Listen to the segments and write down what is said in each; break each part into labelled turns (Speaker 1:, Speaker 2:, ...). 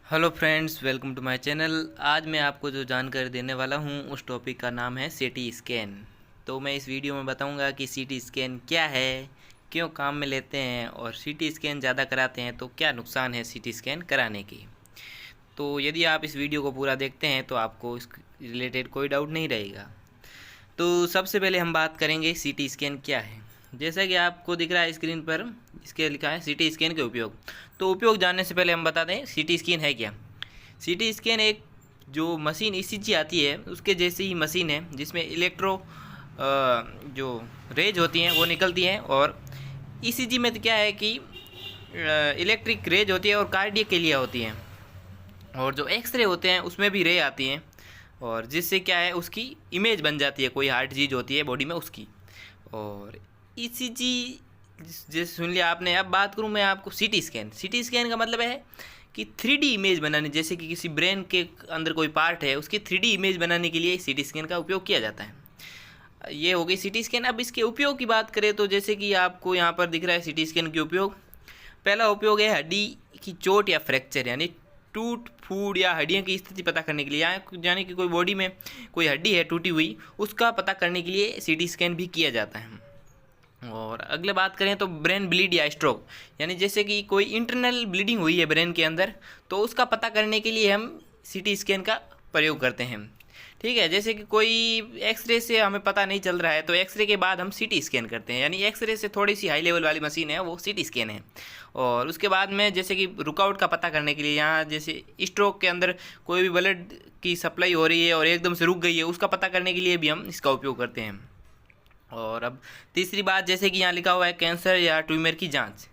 Speaker 1: Hello friends, welcome to my channel. आज मैं आपको जो जानकारी देने वाला हूं उस टॉपिक का नाम है सीटी स्कैन। तो मैं इस वीडियो में बताऊंगा कि सीटी स्कैन क्या है, क्यों काम में लेते हैं और सीटी स्कैन ज़्यादा कराते हैं तो क्या नुकसान है सीटी स्कैन कराने की। तो यदि आप इस वीडियो को पूरा देखते हैं तो आपको इस रिलेटेड कोई डाउट नहीं रहेगा। तो सबसे पहले हम बात करेंगे सीटी स्कैन क्या है। जैसा कि आपको दिख रहा है स्क्रीन पर, इसके लिखा है सीटी स्कैन के उपयोग। तो उपयोग जानने से पहले हम बता दें सीटी स्कैन है क्या। सीटी स्कैन एक जो मशीन ईसीजी आती है उसके जैसी ही मशीन है जिसमें जो रेज होती हैं वो निकलती हैं। और ईसीजी में तो क्या है कि इलेक्ट्रिक रेज होती है और कार्डियक के लिए होती हैं। और जो एक्सरे होते हैं उसमें भी रे आती हैं और जिससे क्या है उसकी इमेज बन जाती है, कोई हार्ट चीज़ होती है बॉडी में उसकी। और ईसीजी जैसे सुन लिया आपने। अब बात करूं मैं आपको सीटी स्कैन। सीटी स्कैन का मतलब है कि 3D इमेज बनाने, जैसे कि किसी ब्रेन के अंदर कोई पार्ट है उसकी 3D इमेज बनाने के लिए सीटी स्कैन का उपयोग किया जाता है। ये हो गई सीटी स्कैन। अब इसके उपयोग की बात करें तो जैसे कि आपको यहाँ पर दिख रहा है सीटी स्कैन के उपयोग। पहला उपयोग है हड्डी की चोट या फ्रैक्चर, यानी टूट फूट या हड्डियों की स्थिति पता करने के लिए, यानी कि कोई बॉडी में कोई हड्डी है टूटी हुई उसका पता करने के लिए सीटी स्कैन भी किया जाता है। और अगले बात करें तो ब्रेन ब्लीड या स्ट्रोक, यानी जैसे कि कोई इंटरनल ब्लीडिंग हुई है ब्रेन के अंदर तो उसका पता करने के लिए हम सीटी स्कैन का प्रयोग करते हैं। ठीक है, जैसे कि कोई एक्सरे से हमें पता नहीं चल रहा है तो एक्सरे के बाद हम सीटी स्कैन करते हैं, यानी एक्सरे से थोड़ी सी हाई लेवल वाली मशीन है वो सीटी स्कैन है। और उसके बाद में जैसे कि रुकावट का पता करने के लिए, यहाँ जैसे स्ट्रोक के अंदर कोई भी ब्लड की सप्लाई हो रही है और एकदम से रुक गई है उसका पता करने के लिए भी हम इसका उपयोग करते हैं। और अब तीसरी बात, जैसे कि यहाँ लिखा हुआ है कैंसर या ट्यूमर की जांच,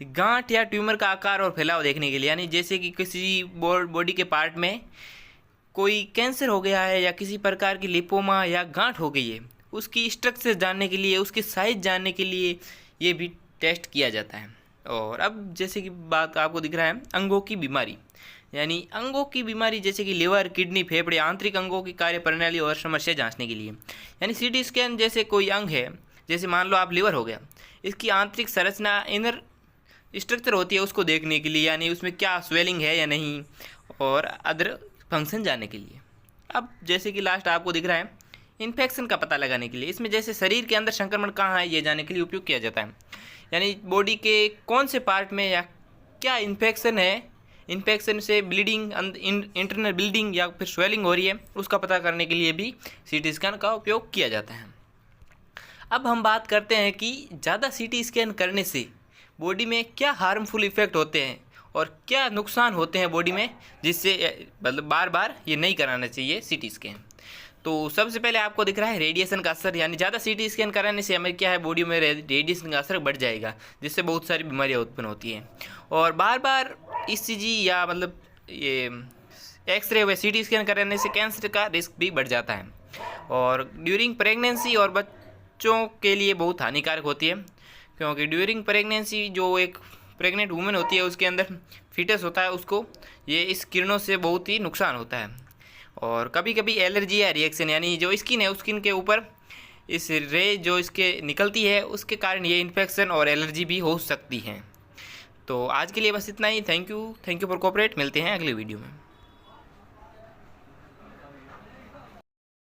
Speaker 1: गांठ या ट्यूमर का आकार और फैलाव देखने के लिए, यानी जैसे कि किसी बॉडी के पार्ट में कोई कैंसर हो गया है या किसी प्रकार की लिपोमा या गांठ हो गई है उसकी स्ट्रक्चर जानने के लिए, उसकी साइज जानने के लिए ये भी टेस्ट किया जाता है। और अब जैसे कि बात आपको दिख रहा है अंगों की बीमारी, यानी अंगों की बीमारी जैसे कि लिवर, किडनी, फेफड़े, आंतरिक अंगों की कार्य प्रणाली और समस्या जांचने के लिए, यानी सीटी स्कैन जैसे कोई अंग है, जैसे मान लो आप लिवर हो गया, इसकी आंतरिक संरचना, इनर स्ट्रक्चर होती है उसको देखने के लिए, यानी उसमें क्या स्वेलिंग है या नहीं, और अदर फंक्शन जानने के लिए। अब जैसे कि लास्ट आपको दिख रहा है इन्फेक्शन का पता लगाने के लिए, इसमें जैसे शरीर के अंदर संक्रमण कहाँ है ये जानने के लिए उपयोग किया जाता है, यानी बॉडी के कौन से पार्ट में या क्या इन्फेक्शन है, इन्फेक्शन से ब्लीडिंग, इंटरनल ब्लीडिंग या फिर स्वेलिंग हो रही है उसका पता करने के लिए भी सीटी स्कैन का उपयोग किया जाता है। अब हम बात करते हैं कि ज़्यादा सीटी स्कैन करने से बॉडी में क्या हार्मफुल इफ़ेक्ट होते हैं और क्या नुकसान होते हैं बॉडी में, जिससे मतलब बार बार ये नहीं कराना चाहिए सीटी स्कैन। तो सबसे पहले आपको दिख रहा है रेडिएशन का असर, यानी ज़्यादा सीटी स्कैन कराने से हमें क्या है बॉडी में रेडिएशन का असर बढ़ जाएगा जिससे बहुत सारी बीमारियां उत्पन्न होती हैं। और बार बार ईसीजी या मतलब ये एक्सरे व सीटी स्कैन कराने से कैंसर का रिस्क भी बढ़ जाता है। और ड्यूरिंग प्रेगनेंसी और बच्चों के लिए बहुत हानिकारक होती है, क्योंकि ड्यूरिंग प्रेगनेंसी जो एक प्रेग्नेंट वुमेन होती है उसके अंदर फीटस होता है, उसको ये इस किरणों से बहुत ही नुकसान होता है। और कभी कभी एलर्जी या रिएक्शन, यानी जो स्किन है उस स्किन के ऊपर इस रे जो इसके निकलती है उसके कारण ये इन्फेक्शन और एलर्जी भी हो सकती हैं। तो आज के लिए बस इतना ही। Thank you for cooperate. मिलते हैं अगले वीडियो में।